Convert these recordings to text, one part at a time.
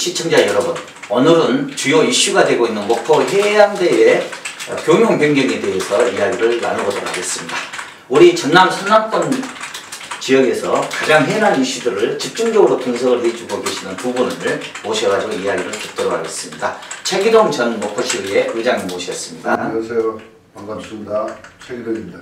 시청자 여러분, 오늘은 주요 이슈가 되고 있는 목포 해양대의 교명 변경에 대해서 이야기를 나눠보도록 하겠습니다. 우리 전남 서남권 지역에서 가장 해난 이슈들을 집중적으로 분석을 해주고 계시는 두 분을 모셔가지고 이야기를 듣도록 하겠습니다. 최기동 전 목포시의회 의장님 모셨습니다. 안녕하세요. 반갑습니다. 최기동입니다.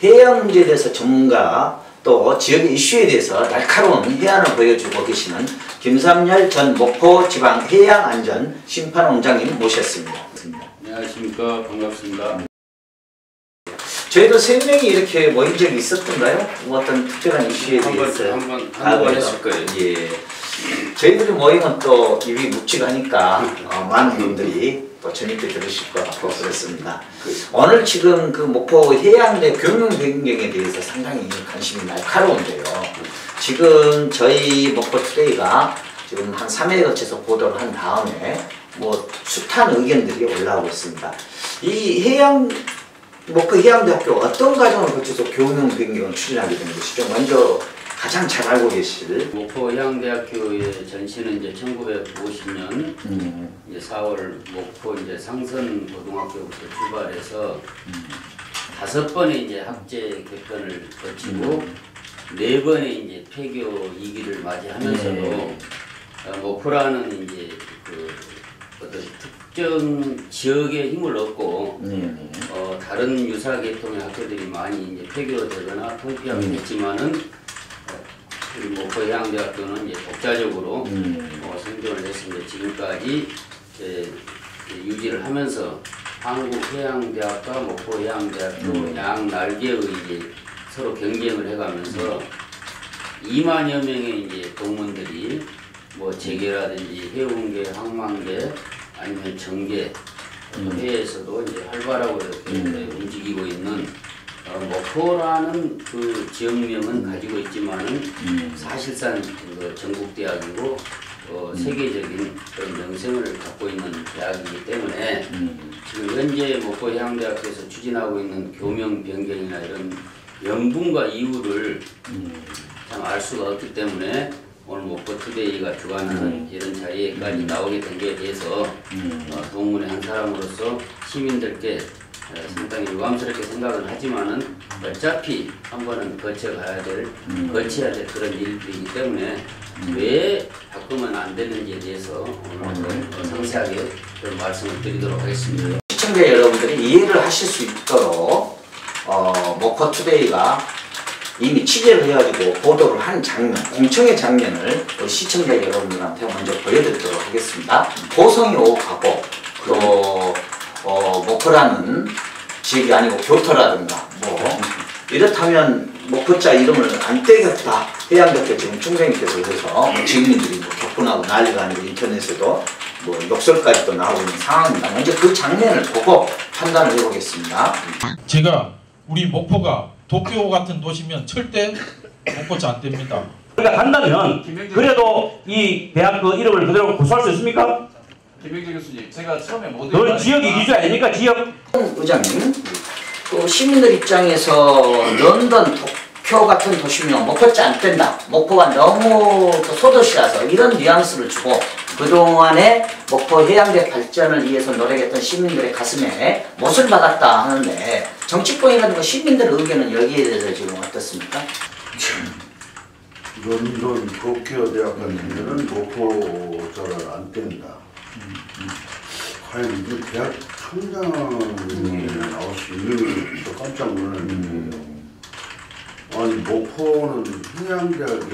해양 문제에 대해서 전문가, 또 지역의 이슈에 대해서 날카로운 해안을 보여주고 계시는 김삼열 전 목포지방 해양안전심판원장님 모셨습니다. 안녕하십니까. 반갑습니다. 저희도 세 명이 이렇게 모인 적이 있었던가요? 뭐 어떤 특별한 이슈에 대해서 한번 했을 거예요. 예. 저희들이 모이면 또 입이 묵직하니까 많은 분들이 또 재밌게 들으실 것 같고 그렇습니다. 오늘 지금 그 목포 해양대 교명 변경에 대해서 상당히 관심이 날카로운데요. 지금 저희 목포투데이가 지금 한 3회에 거쳐서 보도를 한 다음에 뭐 숱한 의견들이 올라오고 있습니다. 이 목포 해양대학교 어떤 과정을 거쳐서 교명 변경을 추진하게 된 것이죠? 먼저 가장 잘 알고 계실 목포 해양대학교의 전시는 이제 1950년 이제 4월 목포 이제 상선 고등학교부터 출발해서 5번의 이제 학제 개편을 거치고 4번의 이제 폐교 2기를 맞이하면서도 목포라는 이제 그 어떤 특정 지역에 힘을 얻고 다른 유사 계통의 학교들이 많이 이제 폐교되거나 통폐하게 됐지만은 우리 목포 해양대학교는 이제 독자적으로 생존을 했습니다. 지금까지 유지를 하면서 한국해양대학과 목포해양대학교 양 날개의 이제 서로 경쟁을 해가면서 2만여 명의 이제 동문들이 뭐 재계라든지 해운계, 항만계 아니면 정계 해에서도 이제 활발하고 이렇게 움직이고 있는 목포라는 그 지역명은 가지고 있지만은 사실상 그 전국대학이고 세계적인 그런 명성을 갖고 있는 대학이기 때문에 지금 현재 목포 해양대학교에서 추진하고 있는 교명 변경이나 이런 명분과 이유를 참 알 수가 없기 때문에 오늘 목포투데이가 주관하는 이런 자리에까지 나오게 된 것에 대해서 동문의 한 사람으로서 시민들께 상당히 유감스럽게 생각은 하지만은 어차피 한 번은 거쳐야 될 그런 일들이기 때문에 왜 바꾸면 안 되는지에 대해서 오늘 상세하게 그런 말씀을 드리도록 하겠습니다. 시청자 여러분들이 이해를 하실 수 있도록 목포투데이가 이미 취재를 해가지고 보도를 한 장면, 공청의 장면을 시청자 여러분들한테 먼저 보여드리도록 하겠습니다. 고성이 오가고 또 목포라는 지역이 아니고 교토라든가 뭐 이렇다면 목포자 이름을 안 떼겠다. 해양대학교 지금 총장님께서 그래서 지민들이 뭐 격분하고 난리가 아니고 인터넷에도 뭐 욕설까지도 나오고 있는 상황입니다. 먼저 그 장면을 보고 판단을 해보겠습니다. 제가 우리 목포가 도쿄 같은 도시면 절대 목포자 안 뗍니다. 그러니까 간다면 그래도 이 대학 그 이름을 그대로 고수할 수 있습니까? 김병재 교수님, 제가 처음에 모두 그 지역이 기준 아닙니까? 지역. 의장님, 또 시민들 입장에서 런던, 도쿄 같은 도시면 목포자 안 뗀다. 목포가 너무 소도시라서 이런 뉘앙스를 주고 그동안에 목포 해양대 발전을 위해서 노력했던 시민들의 가슴에 못을 박았다 하는데 정치권이라든가 시민들의 의견은 여기에 대해서 지금 어떻습니까? 런던 도쿄 대학 같은 데는 목포자를 안 뗀다. 과연 이게 대학 총장에 나올 수 있는 저 깜짝 놀랐는데 아니 목포는 해양대학의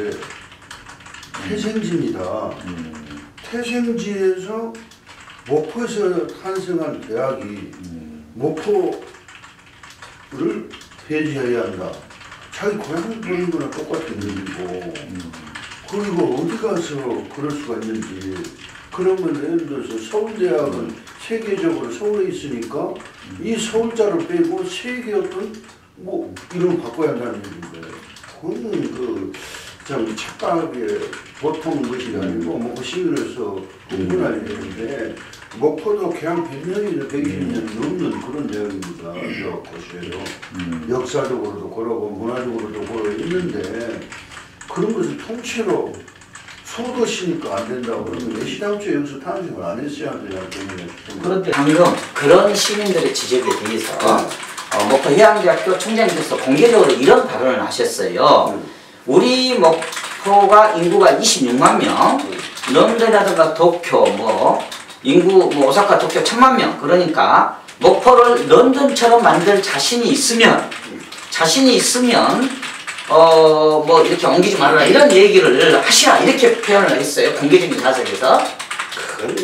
태생지입니다. 태생지에서 목포에서 탄생한 대학이 목포를 폐지해야 한다. 자기 고향을 보는 거나 똑같은 일이고 그리고 어디 가서 그럴 수가 있는지 그러면 예를 들어서 서울대학은 세계적으로 서울에 있으니까 이 서울자를 빼고 세계 어떤 뭐 이름을 바꿔야 한다는 얘기인데 그건 그 참 착각의 보통 것이 아니고 뭐 시민으로서 공부해야 되는데 목포도 그냥 100년이나 120년 넘는 그런 대학입니다. 저 곳이에요. 역사적으로도 그러고 문화적으로도 그러고 있는데 그런 것을 통째로 속으시니까 안 된다고 그러면 왜 시당초에 여기서 탄생을 안 했어야 되냐 때문에. 그런데 방금 그런 시민들의 지적에 대해서 목포 해양대학교 총장님께서 공개적으로 이런 발언을 하셨어요. 우리 목포가 인구가 26만 명, 런던이라든가 도쿄, 인구 오사카, 도쿄 1000만 명. 그러니까 목포를 런던처럼 만들 자신이 있으면 이렇게 옮기지 말아라 이런 얘기를 하시라 이렇게 표현을 했어요. 공개적인 자석에서.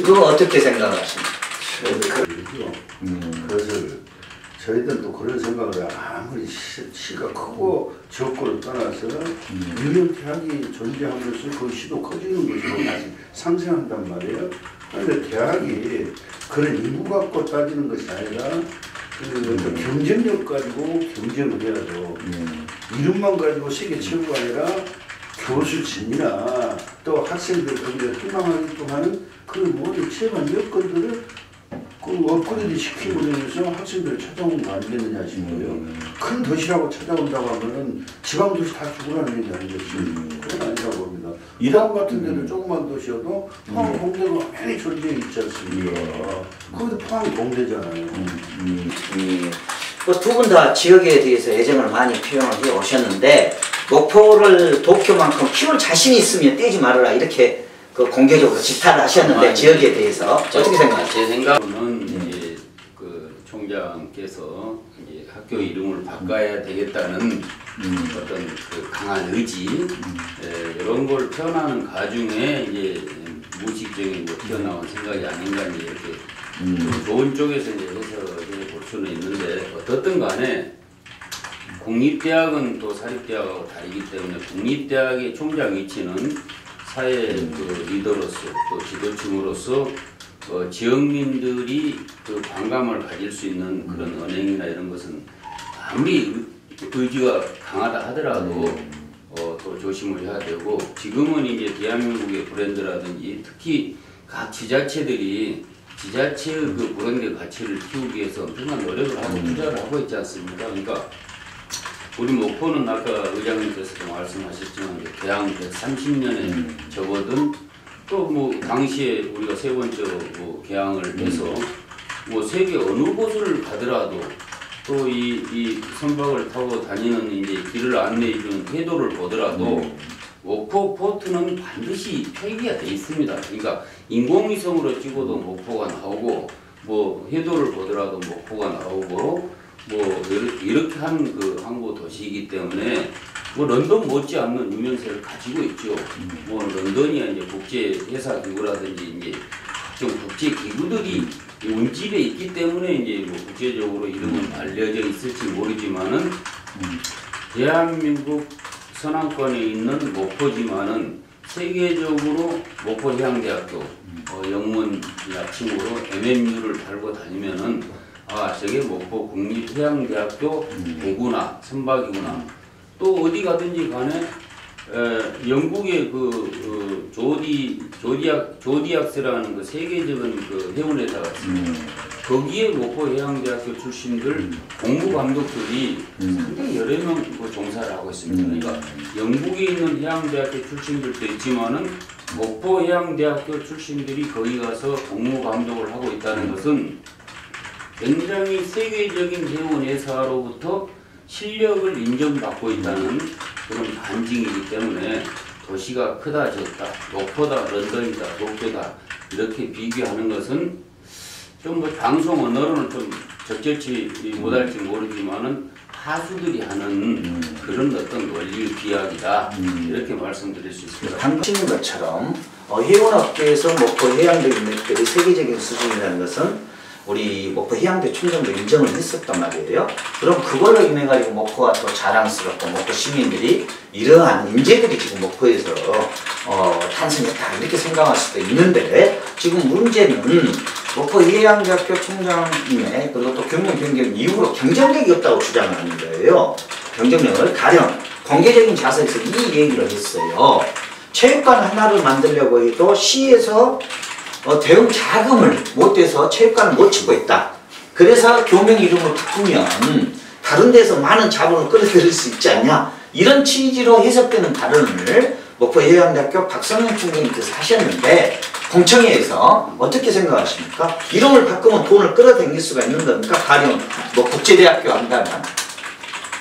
그거 어떻게 생각하십니까? 그것을 저희들도 그런 생각을 해요. 아무리 시가 크고 적고를 떠나서 유명 대학이 존재하면서 그 시도 커지는 것으로 다시 상생한단 말이에요. 그런데 대학이 그런 인구 갖고 따지는 것이 아니라 그 경쟁력 가지고 경쟁을 해야죠. 이름만 가지고 세계 최고가 아니라 교수 진이나 또 학생들 거기에 희망하게끔 하는 그 모든 최소한 여건들을 그 업그레이드 시키고 그러면서 학생들을 찾아오는 거 아니겠느냐 싶어요. 큰 도시라고 찾아온다고 하면은 지방 도시 다 죽으라는 얘기 아니겠어요. 그건 아니라고 봅니다. 이랑 같은 데는 조그만 도시여도 포항 공대가 많이 존재해 있지 않습니까? 거기도 포항 공대잖아요. 두 분 다 지역에 대해서 애정을 많이 표현을 해 오셨는데 목포를 도쿄만큼 키울 자신이 있으면 떼지 말아라 이렇게 공개적으로 질타를 하셨는데 지역에 대해서 어떻게 생각하세요? 제 생각으로는 이제 그 총장께서 이제 학교 이름을 바꿔야 되겠다는 어떤 그 강한 의지 이런 걸 표현하는 가중에 이제 무의식적인 튀어나온 생각이 아닌가 이렇게 좀 좋은 쪽에서 이제 해석해 볼 수는 있는데 어떻든 간에 국립대학은 또 사립대학하고 다르기 때문에 국립대학의 총장 위치는 사회 그 리더로서 또 지도층으로서 지역민들이 그 반감을 가질 수 있는 그런 언행이나 이런 것은 아무리 의지가 강하다 하더라도 또 조심을 해야 되고 지금은 이제 대한민국의 브랜드라든지 특히 각 지자체들이 지자체의 그 브랜드 가치를 키우기 위해서 엄청난 노력을 하고 투자를 하고 있지 않습니까? 그러니까 우리 목포는 아까 의장님께서도 말씀하셨지만 개항 130년에 접어든 또 당시에 우리가 세 번째 개항을 해서 세계 어느 곳을 가더라도 또 이 선박을 타고 다니는 이제 길을 안내해주는 해도를 보더라도 목포 포트는 반드시 표기가 돼 있습니다. 그러니까 인공위성으로 찍어도 목포가 나오고 해도를 보더라도 목포가 나오고 이렇게 한 그 항구 도시이기 때문에 런던 못지않는 유명세를 가지고 있죠. 런던이 이제 국제 회사 기구라든지 이제 각종 국제 기구들이 운집에 있기 때문에 이제 국제적으로 이름은 알려져 있을지 모르지만은 대한민국 서남권에 있는 목포지만은 세계적으로 목포해양대학교 영문 약칭으로 MMU를 달고 다니면은 저게 목포 국립해양대학교 배구나 선박이구나. 또 어디 가든지 간에 영국의 그 조디악스라는 그 세계적인 그 해운회사가 있습니다. 거기에 목포해양대학교 출신들 공무감독들이 상당히 여러 명 종사를 하고 있습니다. 그러니까 영국에 있는 해양대학교 출신들도 있지만은 목포해양대학교 출신들이 거기 가서 공무감독을 하고 있다는 것은 굉장히 세계적인 해운회사로부터 실력을 인정받고 있다는 그런 반증이기 때문에 도시가 크다 적다, 목포다, 런던이다, 도쿄다 이렇게 비교하는 것은 좀 방송 언어로는 좀 적절치 못할지 모르지만은 하수들이 하는 그런 어떤 원리 비약이다 이렇게 말씀드릴 수 있습니다. 방금 것처럼 해운업계에서 목포 해양적인 것들이 세계적인 수준이라는 것은 우리 목포 해양대 총장도 인정을 했었단 말이에요. 그럼 그걸로 인해 가지고 목포가 또 자랑스럽고 목포 시민들이 이러한 인재들이 지금 목포에서 탄생했다 이렇게 생각할 수도 있는데 지금 문제는 목포 해양대학교 총장님의 그리고 또 경영 변경 이후로 경쟁력이 없다고 주장을 하는 거예요. 경쟁력을 가령 공개적인 자세에서 이 얘기를 했어요. 체육관 하나를 만들려고 해도 시에서 대응 자금을 못 대서 체육관을 못 짓고 있다. 그래서 교명 이름을 바꾸면 다른 데서 많은 자본을 끌어들일 수 있지 않냐. 이런 취지로 해석되는 발언을 목포해양대학교 박성현 총장님께서 하셨는데 공청회에서 어떻게 생각하십니까? 이름을 바꾸면 돈을 끌어당길 수가 있는 겁니까? 가령 뭐 국제대학교 한다면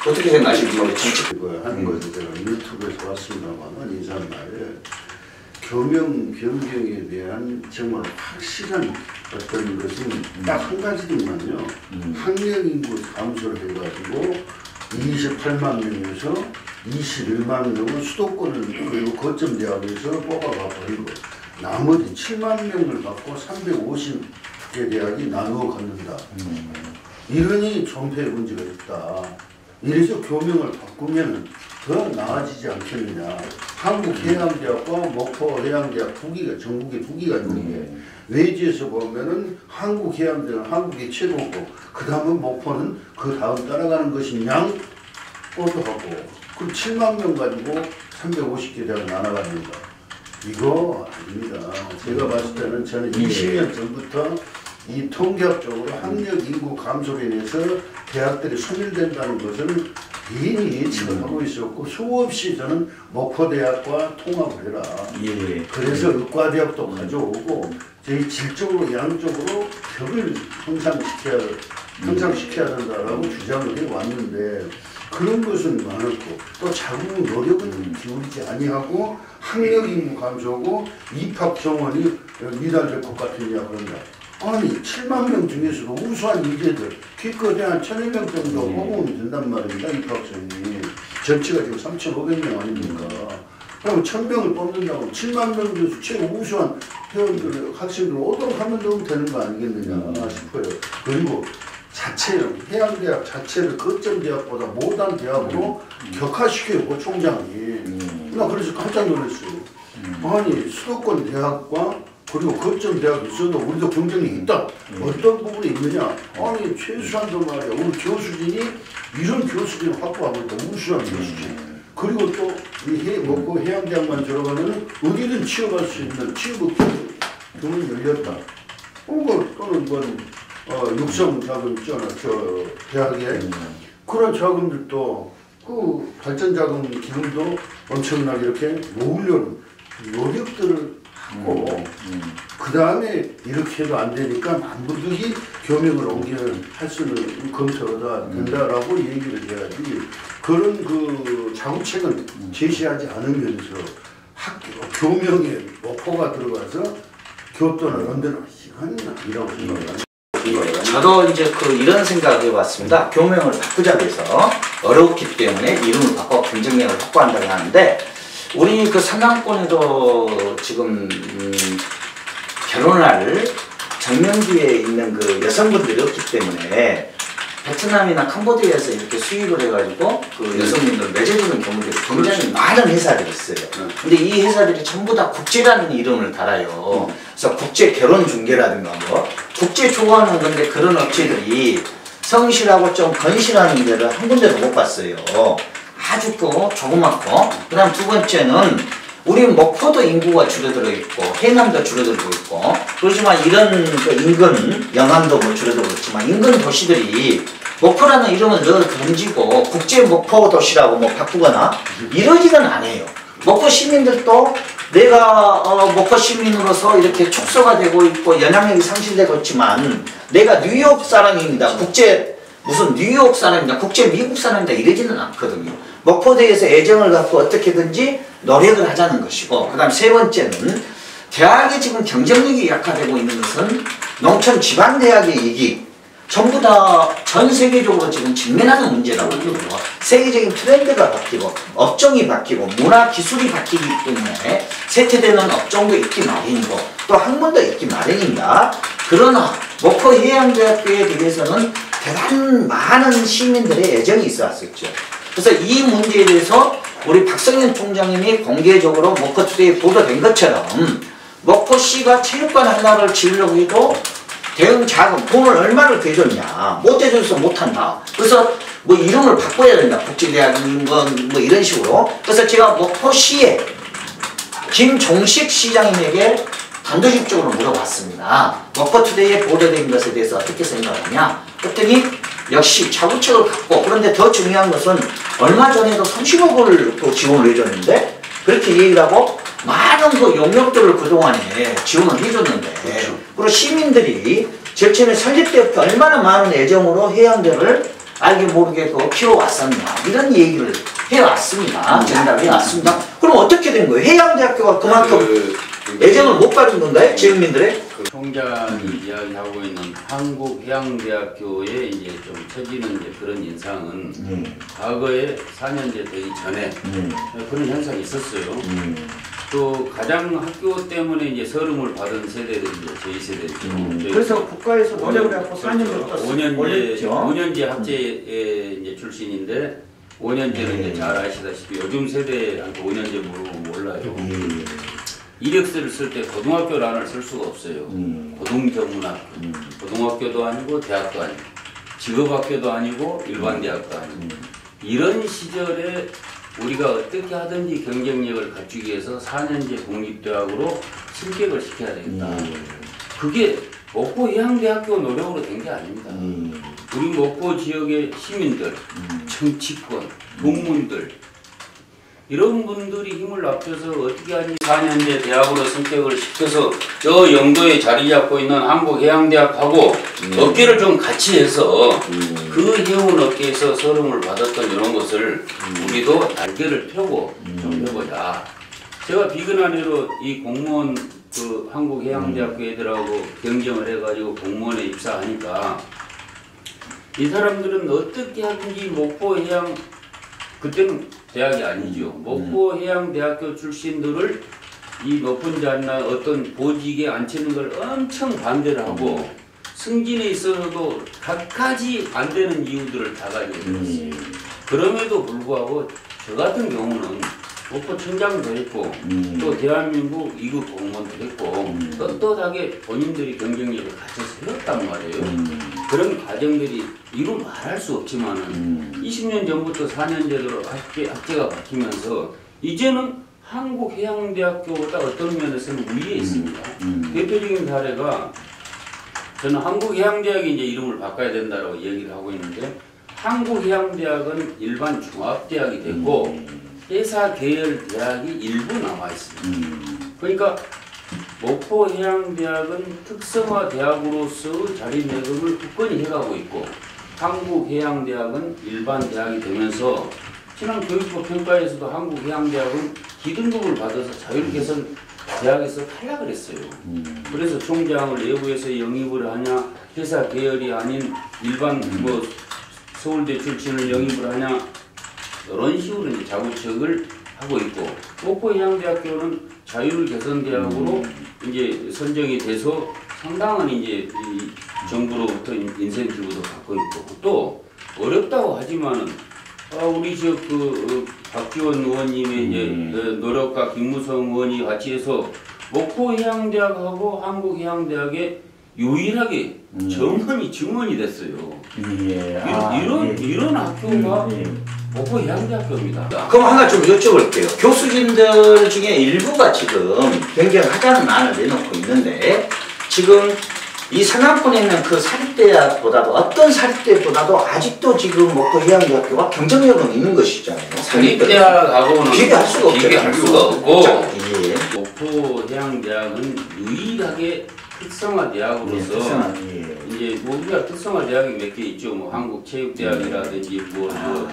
어떻게 생각하십니까? 정치 이거 하는 거죠. 제가 유튜브에서 봤습니다만 이 사람 말에 교명 변경에 대한 정말 확실한 어떤 것은 딱 한 가지만요. 학령 인구 감소를 해가지고 28만 명에서 21만 명은 수도권을 그리고 거점 대학에서 뽑아가 버리고 나머지 7만 명을 갖고 350개 대학이 나누어 갖는다. 이러니 존폐 문제가 있다. 이래서 교명을 바꾸면 더 나아지지 않겠느냐. 한국해양대학과 목포해양대학 전국에 두 개가 있는데 외지에서 보면은 한국해양대학은 한국이 최고고 그 다음은 목포는 그 다음 따라가는 것이냐 또 하고 그럼 7만 명 가지고 350개 대학 나눠갑니다. 이거 아닙니다. 제가 봤을 때는 저는 20년 전부터 이 통계학적으로 학력 인구 감소로 인해서 대학들이 소멸된다는 것을 이미 예측을 하고 있었고 수없이 저는 목포대학과 통합을 해라. 그래서 의과대학도 가져오고 저희 질적으로 양적으로 벽을 형상시켜야 된다라고 주장을 해왔는데 그런 것은 많았고 또 자국 노력은 기울이지 아니하고 학력 인구 감소고 입학 정원이 미달될 것 같으냐 그런다. 아니 7만 명 중에서도 우수한 인재들 기껏해 한 1,000명 정도 뽑으면 된단 말입니다. 입학생이 전체가 지금 3,500명 아닙니까? 그럼 1,000명을 뽑는다고 7만 명 중에서 최고 우수한 회원들 학생들 오도록 하면 되는 거 아니겠느냐 싶어요. 그리고 해양대학 자체를 거점 대학보다 못한 대학으로 격화시켜요. 총장이. 나 그래서 깜짝 놀랐어요. 아니 수도권 대학과 그리고 거점 대학이 있어도 우리도 경쟁력이 있다. 어떤 부분이 있느냐? 아니 최소한도 말이야. 우리 교수진이 이런 교수진을 확보하고 있다. 우수한 교수진. 그리고 또 먹고 해양대학만 들어가면 어디든 취업할 수 있는 취업 교문이 열렸다. 또는 육성 자금 있잖아. 저 대학에 그런 자금들도 그 발전 자금 기금도 엄청나게 이렇게 모으려는 노력들을 하고 그 다음에 이렇게 해도 안 되니까 만부득이 교명을 할 수는 검토가 된다라고 얘기를 해야지 그런 그 자구책을 제시하지 않으면서 교명에 목포가 들어가서 교토나 런던은 시간이나 이라고 생각합니다. 저도 이제 이런 생각을 해봤습니다. 교명을 바꾸자고 해서 어렵기 때문에 이름을 바꿔 경쟁력을 확보한다고 하는데 우리 그 상당권에도 지금 결혼할 정년기에 있는 그 여성분들이 없기 때문에 베트남이나 캄보디아에서 이렇게 수입을 해가지고 그 여성분들 맺어주는 경우들이 굉장히 많은 회사들이 있어요. 근데 이 회사들이 전부 다 국제라는 이름을 달아요. 그래서 국제 결혼 중개라든가 뭐 국제 좋아하는 건데 그런 업체들이 성실하고 좀 건실한 데를 한 군데도 못 봤어요. 아주 조그맣고 그 다음 두 번째는 우리 목포도 인구가 줄어들어 있고 해남도 줄어들고 있고 그렇지만 이런 그 인근 영암도 뭐 줄어들고 있지만 인근 도시들이 목포라는 이름을 늘 던지고 국제 목포 도시라고 뭐 바꾸거나 이러지는 않아요. 목포 시민들도 내가 목포 시민으로서 이렇게 축소가 되고 있고 영향력이 상실되고 있지만 내가 뉴욕 사람입니다. 무슨 뉴욕 사람이다, 국제 미국 사람이다 이러지는 않거든요. 목포대에서 애정을 갖고 어떻게든지 노력을 하자는 것이고 그 다음 세 번째는 대학이 지금 경쟁력이 약화되고 있는 것은 농촌 지방대학의 이익 전부 다 전 세계적으로 지금 직면하는 문제라고 하거든요. 세계적인 트렌드가 바뀌고 업종이 바뀌고 문화 기술이 바뀌기 때문에 쇠퇴되는 업종도 있기 마련이고 또 학문도 있기 마련입니다. 그러나 목포해양대학교에 대해서는 대단히 많은 시민들의 애정이 있어 왔었죠. 그래서 이 문제에 대해서 우리 박성현 총장님이 공개적으로 목포투데이에 보도된 것처럼 목포시가 체육관 하나를 지으려고 해도 대응 자금, 돈을 얼마를 대줬냐. 못 대줘서 못한다. 그래서 뭐 이름을 바꿔야 된다. 국제대학인 뭐 이런 식으로. 그래서 제가 목포시에 김종식 시장님에게 단도직입적으로 물어봤습니다. 목포투데이에 보도된 것에 대해서 어떻게 생각하냐. 그랬더니 역시 자구책을 갖고 그런데 더 중요한 것은 얼마 전에도 30억을 또 지원을 해줬는데 그렇게 얘기를 하고 많은 그 용역들을 그동안에 지원을 해줬는데 그리고 시민들이 제일 처음에 설립 때부터 얼마나 많은 애정으로 해양대를 알게 모르게 그 키워왔었냐 이런 얘기를 해왔습니다. 전달을 해왔습니다. 그럼 어떻게 된 거예요? 해양대학교가 그만큼 애정을 못 받은 건가요? 지역민들의? 그 총장이 이야기하고 있는 한국해양대학교의 이제 좀 처지는 이제 그런 인상은 과거에 4년제 되기 전에 그런 현상이 있었어요. 또 가장 학교 때문에 이제 서름을 받은 세대들이 이제 저희 세대죠. 그래서 국가에서 노력을 하고 4년제 올렸죠. 5년제 학제에 이제 출신인데 5년제는 이제 잘 아시다시피 요즘 세대한테 5년제 모르고 몰라요. 이력서를 쓸 때 고등학교란을 쓸 수가 없어요. 고등전문학교. 고등학교도 아니고 대학도 아니고 직업학교도 아니고 일반 대학도 아니고 이런 시절에 우리가 어떻게 하든지 경쟁력을 갖추기 위해서 4년제 공립대학으로 승격을 시켜야 되겠다. 그게 목포 해양대학교 노력으로 된 게 아닙니다. 우리 목포 지역의 시민들, 정치권, 동문들 이런 분들이 힘을 합쳐서 어떻게 하니 4년제 대학으로 승격을 시켜서 저 영도에 자리 잡고 있는 한국해양대학하고 어깨를 좀 같이 해서 그 해운 어깨에서 서름을 받았던 이런 것을 우리도 날개를 펴고 좀 해보자. 제가 비근한 해로 이 공무원 그 한국해양대학교 애들하고 경쟁을 해가지고 공무원에 입사하니까 이 사람들은 어떻게 하든지 목포해양 그때는 대학이 아니죠. 목포해양대학교 출신들을 이 높은 자리나 어떤 보직에 앉히는 걸 엄청 반대를 하고 승진에 있어서도 갖가지 안 되는 이유들을 다 가지고 있었어요. 그럼에도 불구하고 저 같은 경우는 목포청장도 했고 또 대한민국 2급 공무원도 했고 떳떳하게 본인들이 경쟁력을 갖춰서 해왔단 말이에요. 그런 과정들이 이루 말할 수 없지만은 20년 전부터 4년제대로 학제가 바뀌면서 이제는 한국해양대학교보다 어떤 면에서는 위에 있습니다. 대표적인 사례가 저는 한국해양대학이 이제 이름을 바꿔야 된다고 얘기를 하고 있는데 한국해양대학은 일반 종합대학이 됐고 회사 계열 대학이 일부 남아 있습니다. 그러니까 목포해양대학은 특성화 대학으로서 자리매김을 굳건히 해가고 있고 한국해양대학은 일반 대학이 되면서 지난 교육부 평가에서도 한국해양대학은 기등급을 받아서 자율개선 대학에서 탈락을 했어요. 그래서 총장을 내부에서 영입을 하냐 회사 계열이 아닌 일반 뭐 서울대 출신을 영입을 하냐 이런 식으로 이제 자구책을 하고 있고 목포해양대학교는 자율개선대학으로 이제 선정이 돼서 상당한 이제 이 정부로부터 인센티브도 받고 있고 또 어렵다고 하지만은 우리 저 그 박지원 의원님의 이제 노력과 김무성 의원이 같이 해서 목포해양대학하고 한국해양대학에 유일하게 증원이 됐어요. 이런 학교가 목포해양대학교입니다. 그럼 하나 좀 여쭤볼게요. 교수진들 중에 일부가 지금 변경하자는 안을 내놓고 있는데 지금 이 상암권에 있는 그 사립대학보다도 어떤 사립대보다도 아직도 지금 목포해양대학교가 경쟁력은 있는 것이잖아요. 사립대학하고는 비교할 수가 없고 예. 목포해양대학은 유일하게 특성화 대학으로서 이제 뭐 우리가 특성화 대학이 몇 개 있죠. 뭐 한국체육대학이라든지 뭐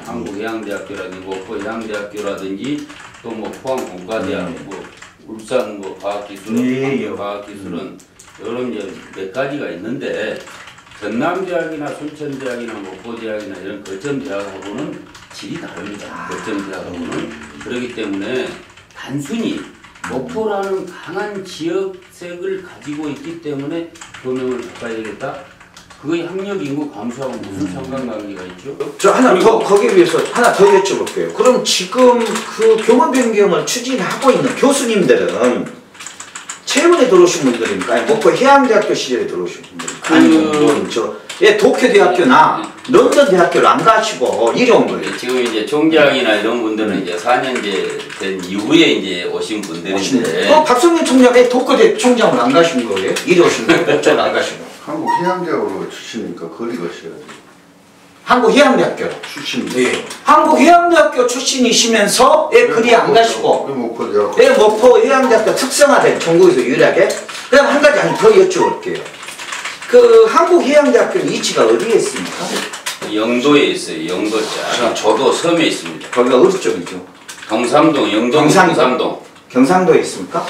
한국해양대학교라든지 목포해양대학교라든지 또 뭐 포항공과대학 뭐 울산 뭐 과학기술원 과학기술원 이런 이제 몇 가지가 있는데 전남대학이나 순천대학이나 목포대학이나 이런 거점대학하고는 질이 다릅니다. 거점대학하고는 그렇기 때문에 단순히 목포라는 강한 지역색을 가지고 있기 때문에 교명을 바꿔야 되겠다. 그거의 학력 인구 감소하고 무슨 상관관계가 있죠? 저 하나 더 거기에 위해서 하나 더 여쭤볼게요. 그럼 지금 그 교문 변경을 추진하고 있는 교수님들은 최근에 들어오신 분들입니까? 아니, 목포해양대학교 시절에 들어오신 분들입니까? 아니면 도쿄대학교나 런던대학교를 안 가시고 이리 온 거예요? 지금 이제 총장이나 이런 분들은 이제 4년제 된 이후에 이제 오신 분들인데 박성민 총장 왜 도쿄대 총장을 안 가신 거예요? 이리 오신 거예요? 목적을 안 가시고. 한국해양대학으로 주시니까 거리 거셔야 돼. 한국해양대학교 출신. 네. 한국해양대학교 출신이시면서 왜 그리 안 가시고 왜 목포해양대학교 특성화된 전국에서 유일하게 그럼 한 가지 더 여쭤볼게요. 그 한국해양대학교는 위치가 어디에 있습니까? 영도에 있어요. 영도자. 저도 섬에 있습니다. 거기가 어디 쪽이죠? 경상도 영도 경상도. 경상도에 있습니까?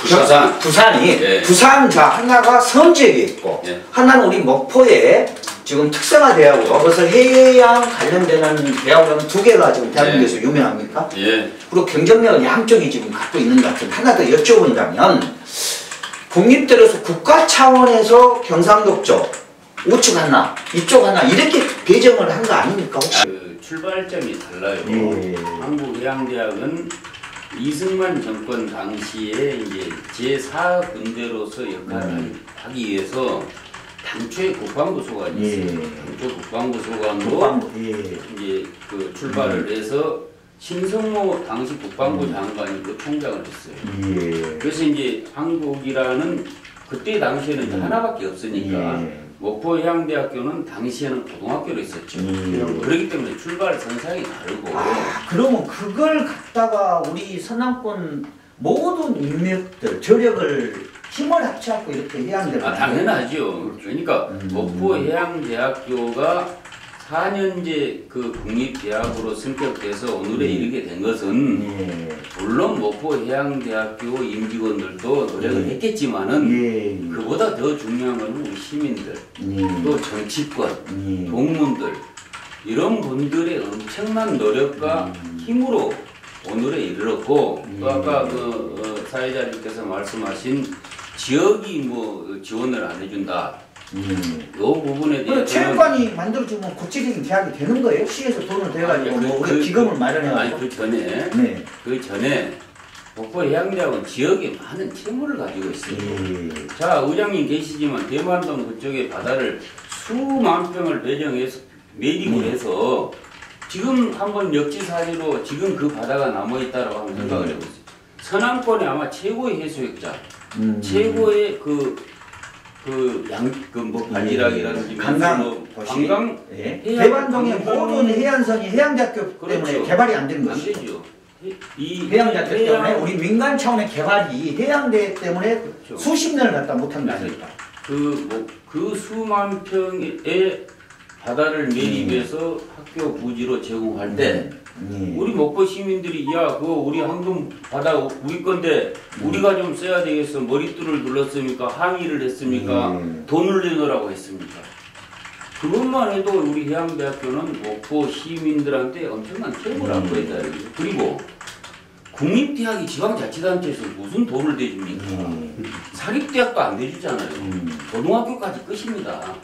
부산. 부산이 네. 부산 자 하나가 선 지역에 있고 네. 하나는 우리 목포에 지금 특성화 대학으로 그래서 해양 관련되는 대학으로는 두 개가 지금 대한민국에서 네. 유명합니까? 예. 그리고 경쟁력을 양쪽이 지금 갖고 있는 것 같은데 하나 더 여쭤본다면 국립대로에서 국가 차원에서 경상도 쪽 우측 하나 이쪽 하나 이렇게 배정을 한 거 아닙니까 혹시? 그 출발점이 달라요. 예. 한국해양대학은 이승만 정권 당시에 이제 제4군대로서 역할을 하기 위해서 당초에 국방부 소관이 있어요. 당초 국방부 소관으로 이제 그 출발을 해서 신성모 당시 국방부 장관이 그 총장을 했어요. 그래서 이제 한국이라는 그때 당시에는 이제 하나밖에 없으니까 목포해양대학교는 당시에는 고등학교로 있었죠. 그렇기 때문에 출발 선상이 다르고. 그러면 그걸 갖다가 우리 서남권 모든 인맥들 저력을 힘을 합쳐갖고 이렇게 해양대를 당연하죠. 그러니까 목포해양대학교가 4년제 그 국립대학으로 승격돼서 오늘에 이르게 된 것은 물론 목포해양대학교 임직원들도 노력을 했겠지만은 그보다 더 중요한 것은 우리 시민들 또 정치권 동문들 이런 분들의 엄청난 노력과 힘으로 오늘에 이르렀고 또 아까 그 사회자님께서 말씀하신 지역이 뭐 지원을 안 해준다. 이 부분에 대해서는 체육관이 만들어주면 국제적인 대학이 되는 거예요? 시에서 돈을 대가지고 우리 기금을 마련해가지고. 그 전에 목포해양대학은 지역에 많은 채무를 가지고 있어요. 자, 의장님 계시지만 대만동 그쪽에 바다를 수만 평을 배정해서 매립을 해서 지금 한번 역지사지로 지금 그 바다가 남아있다라고 한번 생각을 해보세요. 서남권에 아마 최고의 해수욕장, 최고의 바지락이라든지 관광 대만동의 모든 해안선이 해양대학교 때문에 개발이 안 된 것이죠. 안 되죠. 해양대학교 때문에 우리 민간 차원의 개발이 해양대 때문에 수십 년을 갖다 못한 거 아닙니까? 그 수만 평의 바다를 매립해서 학교 부지로 제공할 때 우리 목포 시민들이 야 그거 우리 황금 바다 우리 건데 우리가 좀 써야 되겠어 머리띠를 눌렀습니까? 항의를 했습니까? 돈을 내놓으라고 했습니까? 그것만 해도 우리 해양대학교는 목포 시민들한테 엄청난 채무를 안고 있다. 그리고 국립대학이 지방자치단체에서 무슨 돈을 대줍니까? 사립대학도 안 대주잖아요. 고등학교까지 끝입니다.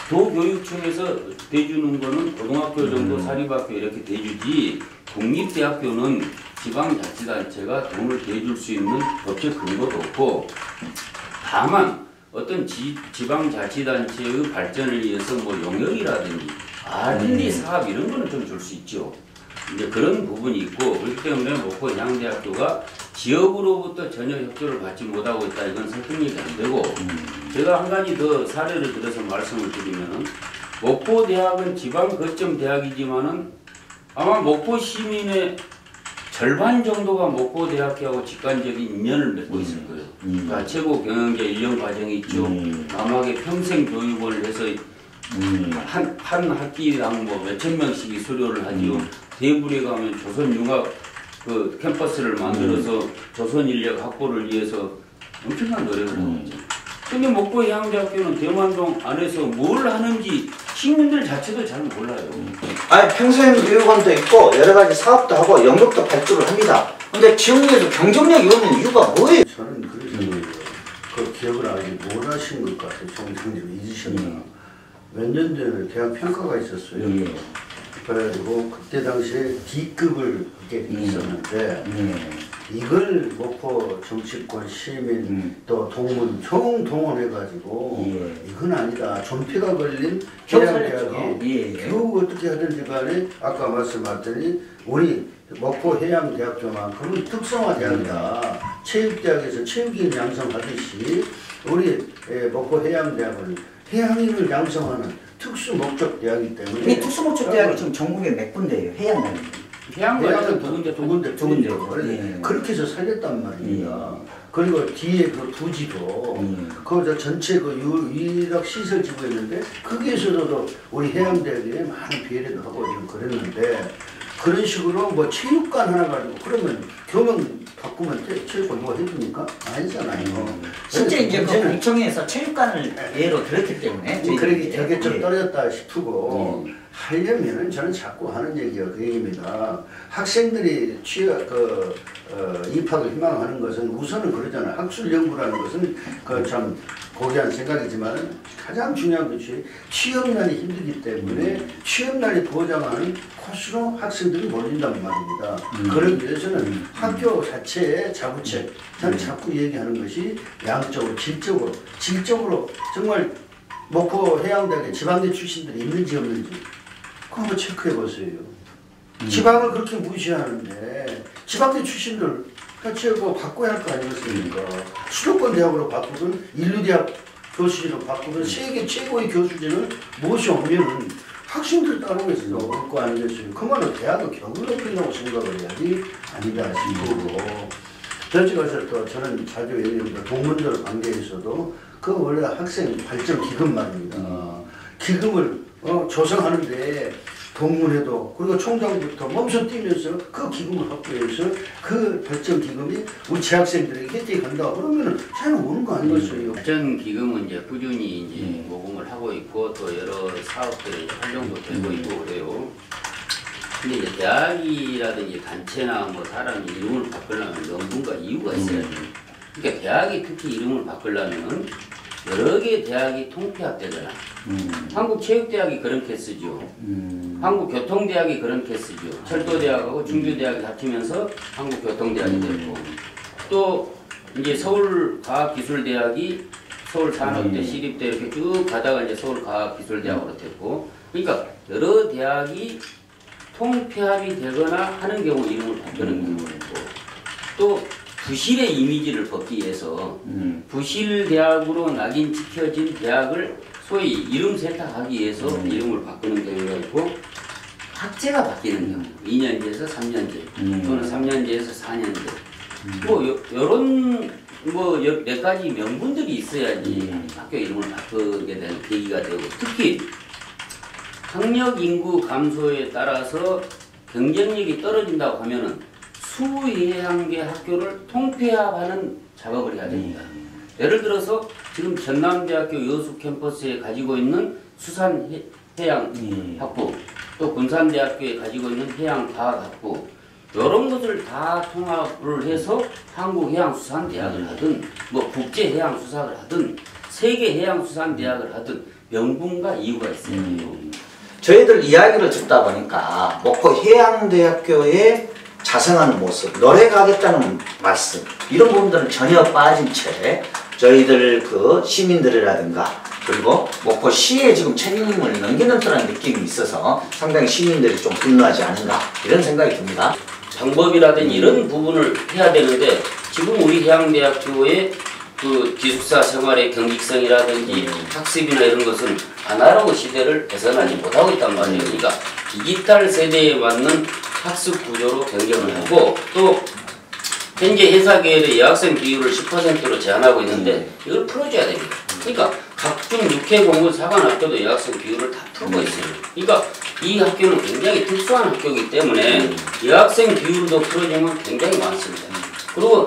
도교육청에서 대주는 거는 고등학교 정도 사립학교 이렇게 대주지 국립대학교는 지방자치단체가 돈을 대줄 수 있는 법적 근거도 없고 다만 어떤 지방자치단체의 발전을 위해서 뭐 용역이라든지 R&D 사업 이런 거는 좀 줄 수 있죠. 이제 그런 부분이 있고 그렇기 때문에 목포해양대학교가 지역으로부터 전혀 협조를 받지 못하고 있다 이건 설득력이 안 되고 제가 한 가지 더 사례를 들어서 말씀을 드리면은 목포대학은 지방 거점 대학이지만은 아마 목포 시민의 절반 정도가 목포대학교하고 직관적인 인연을 맺고 있을 거예요. 자, 최고 경영자 1년 과정이 있죠. 남학에 평생 교육을 해서 한 학기당 뭐 몇천 명씩이 수료를 하지요. 대구에 가면 조선융합 그 캠퍼스를 만들어서 조선 인력 확보를 위해서 엄청난 노력을 하고 있죠. 근데 목포해양대학교는 대만동 안에서 뭘 하는지 시민들 자체도 잘 몰라요. 아니 평생 교육원도 있고 여러 가지 사업도 하고 연극도 발주를 합니다. 근데 지역에서 경쟁력이 없는 이유가 뭐예요? 저는 그래서 그 기억을 아직 못 하신 것 같아요. 정상님 잊으셨나. 몇 년 전에 대학 평가가 있었어요. 그래가지고 그때 당시에 D급을 그게 있었는데 이걸 목포 정치권 시민 또 동문 총 동원해가지고 이건 아니다. 존폐가 걸린 해양대학이 결국 어떻게 하든지 간에 아까 말씀하셨더니 우리 목포 해양대학교만큼은 특성화 대학이다. 체육대학에서 체육인 양성하듯이 우리 목포 해양대학은 해양인을 양성하는 특수 목적 대학이기 때문에 이 특수목적 대학이 지금 전국에 몇 군데예요? 해양단이. 대학은 두 군데 두 군데 예. 그렇게 해서 살렸단 말입니다. 그리고 뒤에 그 부지도 그 전체 그 유일학 시설 지구였는데 거기에서도 우리 해양대학에 많은 비례도 하고 지금 그랬는데 그런 식으로 뭐 체육관 하나 가지고 그러면 교명 바꾸면 체육관 누가 해줍니까? 아니잖아요. 실제 이제 그 문제는 공청회에서 체육관을 예로 들었기 때문에 그렇게 격에 좀 떨어졌다 싶고 하려면은 저는 자꾸 하는 얘기가 그 얘기입니다. 학생들이 입학을 희망하는 것은 우선은 그러잖아요. 학술 연구라는 것은 그 참 고귀한 생각이지만 가장 중요한 것이 취업난이 힘들기 때문에 취업난이 보장하는 코스로 학생들이 몰린단 말입니다. 그러기 위해서는 학교 자체의 자구책, 저는 자꾸 얘기하는 것이 양적으로, 질적으로 정말 목포 해양대학에 지방대 출신들이 있는지 없는지 그거 한번 체크해 보세요. 지방을 그렇게 무시하는데 지방대 출신들 같이 뭐 바꿔야 할 거 아니겠습니까? 수도권 대학으로 바꾸든 인류대학 교수진으로 바꾸든 세계 최고의 교수진을 모셔오면 학생들 따르겠어요. 거 아니겠어요? 그만은 대학을 격을 높인다고 생각을 해야지 아니다 싶고 저쪽에서 또 저는 자주 얘기합니다. 동문들 관계에서도 그 원래 학생 발전 기금 말입니다. 기금을 조성하는데 동문회도 그리고 총장부터 몸소 뛰면서 그 기금을 확보해서 그 발전 기금이 우리 재학생들에게 혜택이 간다 그러면은 잘 오는 거 아니겠어요? 발전 기금은 이제 꾸준히 이제 모금을 하고 있고 또 여러 사업들이 활용도 되고 있고 그래요. 근데 이제 대학이라든지 단체나 뭐 사람이 이름을 바꾸려면 명분과 이유가 있어야 돼요. 그러니까 대학이 특히 이름을 바꾸려면 여러 개의 대학이 통폐합되잖아. 한국체육대학이 그런 케이스죠. 한국교통대학이 그런 케이스죠. 철도대학하고 중주대학이 합치면서 한국교통대학이 됐고 또 이제 서울과학기술대학이 서울산업대, 시립대 이렇게 쭉 가다가 이제 서울과학기술대학으로 됐고 그러니까 여러 대학이 통폐합이 되거나 하는 경우 이름을 바꾸는 경우가 있고 또 부실의 이미지를 벗기 위해서 부실 대학으로 낙인 찍혀진 대학을 소위 이름 세탁하기 위해서 이름을 바꾸는 경우가 있고 학제가 바뀌는 경우 2년제에서 3년제 또는 3년제에서 4년제 뭐 요런 뭐 몇 가지 명분들이 있어야지 학교 이름을 바꾸게 되는 계기가 되고 특히 학력 인구 감소에 따라서 경쟁력이 떨어진다고 하면은 수해양계 학교를 통폐합하는 작업을 해야 됩니다. 예를 들어서 지금 전남대학교 여수 캠퍼스에 가지고 있는 수산해양학부 또 군산대학교에 가지고 있는 해양과학학부 이런 것을 다 통합을 해서 한국해양수산대학을 하든 뭐 국제해양수사를 하든 세계해양수산대학을 하든 명분과 이유가 있어요. 저희들 이야기를 듣다 보니까 목포 해양대학교의 자성하는 모습, 노래 가겠다는 말씀 이런 부분들은 전혀 빠진 채 저희들 그 시민들이라든가 그리고 목포시에 지금 책임을 넘기는 듯한 느낌이 있어서 상당히 시민들이 좀 분노하지 않은가 이런 생각이 듭니다. 방법이라든지 이런 부분을 해야 되는데 지금 우리 해양대학교의 그 기숙사 생활의 경직성이라든지 학습이나 이런 것은 아날로그 시대를 벗어나지 못하고 있단 말이에요. 그러니까 디지털 세대에 맞는 학습 구조로 변경을 하고 또 현재 회사계열의 여학생 비율을 10%로 제한하고 있는데 이걸 풀어줘야 됩니다. 그러니까 각종 육해 공군 사관학교도 여학생 비율을 다 풀고 있어요. 그러니까 이 학교는 굉장히 특수한 학교이기 때문에 여학생 비율도 풀어주면 굉장히 많습니다. 그리고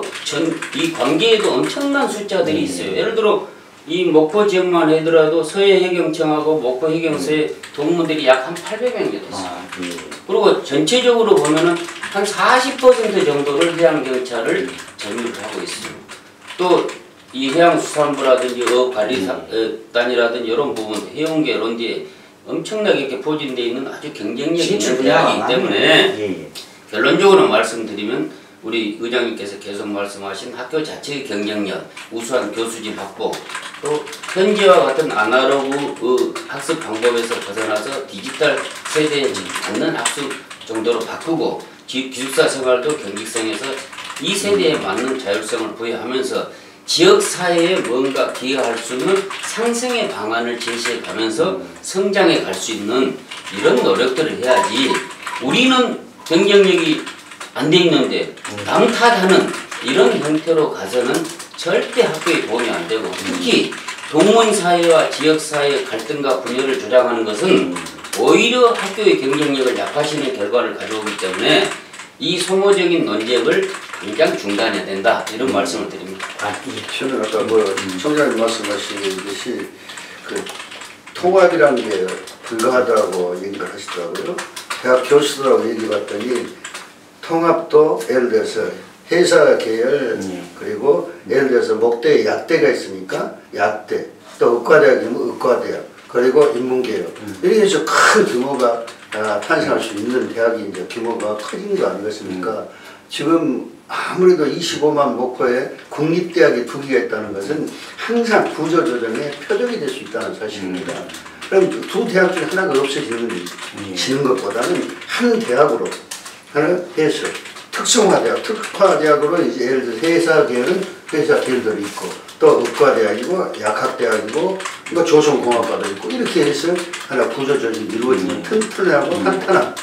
이 관계에도 엄청난 숫자들이 있어요. 예를 들어 이 목포 지역만 하더라도 서해해경청하고 목포해경서의 동문들이 약 한 800명 정도 있어요. 그리고 전체적으로 보면은 한 40% 정도를 해양경찰을 점유를 하고 있어요. 또 이 해양수산부라든지 어업관리단이라든지 이런 부분, 해운계 이런 데에 엄청나게 이렇게 포진되어 있는 아주 경쟁력 있는 대학이기 때문에 결론적으로 말씀드리면 우리 의장님께서 계속 말씀하신 학교 자체의 경쟁력, 우수한 교수진 확보, 또 현재와 같은 아날로그 학습 방법에서 벗어나서 디지털 세대에 맞는 학습 정도로 바꾸고 기숙사 생활도 경직성에서 이 세대에 맞는 자율성을 부여하면서 지역사회에 뭔가 기여할 수 있는 상생의 방안을 제시해 가면서 성장해 갈 수 있는 이런 노력들을 해야지 우리는 경쟁력이 안 돼 있는데 남 탓하는 이런 형태로 가서는 절대 학교에 도움이 안 되고 특히 동문사회와 지역사회의 갈등과 분열을 조장하는 것은 오히려 학교의 경쟁력을 약화시키는 결과를 가져오기 때문에 이 소모적인 논쟁을 당장 중단해야 된다 이런 말씀을 드립니다. 저는 아까 총장님 말씀하시듯이 그 통합이라는 게 불가하다고 얘기를 하시더라고요. 대학 교수들하고 얘기해봤더니 통합도 예를 들어서 회사 계열 그리고 예를 들어서 목대에 약대가 있으니까 약대 또 의과대학이면 의과대학 그리고 인문계열 이렇게 해서 큰 규모가 탄생할 수 있는 대학이 이제 규모가 커진 거 아니겠습니까? 지금 아무래도 25만 목포에 국립대학이 2개가 있다는 것은 항상 구조조정의 표적이 될 수 있다는 사실입니다. 그럼 두 대학 중에 하나가 없어지는 것보다는 한 대학으로 하나 해서 특성화대학, 특화대학으로 이제 예를 들어 회사 계열은 회사 계열들이 있고 또 의과대학이고 약학대학이고 뭐 조선공학과도 있고 이렇게 해서 하나 구조조정이 이루어지는 튼튼하고 탄탄한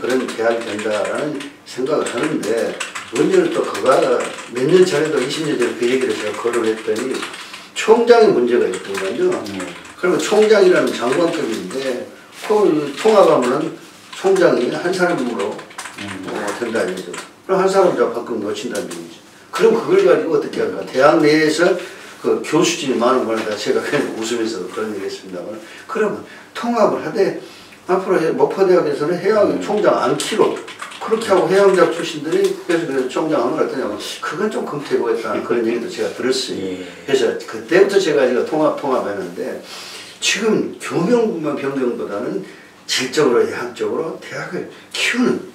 그런 대학이 된다라는 생각을 하는데 문제는 또 그가 몇 년 전에도 20년 전에 그 얘기를 제가 거론했더니 총장의 문제가 있더군요. 그러면 총장이라는 장관급인데 그 통합하면은 총장이 한 사람으로 된다는 얘기죠. 그럼 한 사람 다 바꾸면 놓친다는 얘기죠. 그럼 그걸 가지고 어떻게 할까? 대학 내에서 그 교수진이 많은 거는 제가 그냥 웃으면서 그런 얘기 했습니다만 그러면 통합을 하되 앞으로 목포대학에서는 해양 총장 안키로 그렇게 하고 해양대학 출신들이 그래서 총장하면 어떠냐면 그건 좀 검토해보겠다는 그런 얘기도 제가 들었어요. 그래서 그때부터 제가 이거 통합했는데 지금 교명만 변경보다는 질적으로 양적으로 대학을 키우는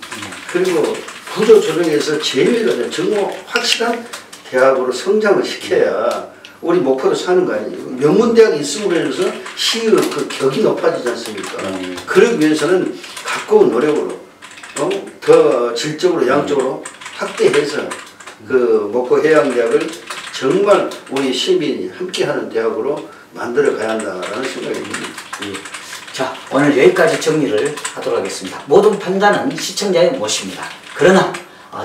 그리고 구조 조정에서 재미가 정말 확실한 대학으로 성장을 시켜야 우리 목포로 사는 거 아니에요. 명문대학이 있음으로 해서 시의 그 격이 높아지지 않습니까? 그러기 위해서는 가까운 노력으로 더 질적으로 양적으로 확대해서 그 목포 해양대학을 정말 우리 시민이 함께하는 대학으로 만들어 가야 한다라는 생각이 듭니다. 자, 오늘 여기까지 정리를 하도록 하겠습니다. 모든 판단은 시청자의 몫입니다. 그러나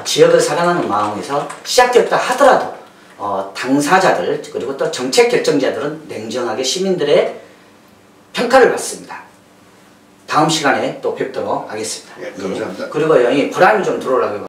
지역을 사랑하는 마음에서 시작됐다 하더라도 당사자들 그리고 또 정책 결정자들은 냉정하게 시민들의 평가를 받습니다. 다음 시간에 또 뵙도록 하겠습니다. 예, 감사합니다. 그리고 여기 보람이 좀 들어오려고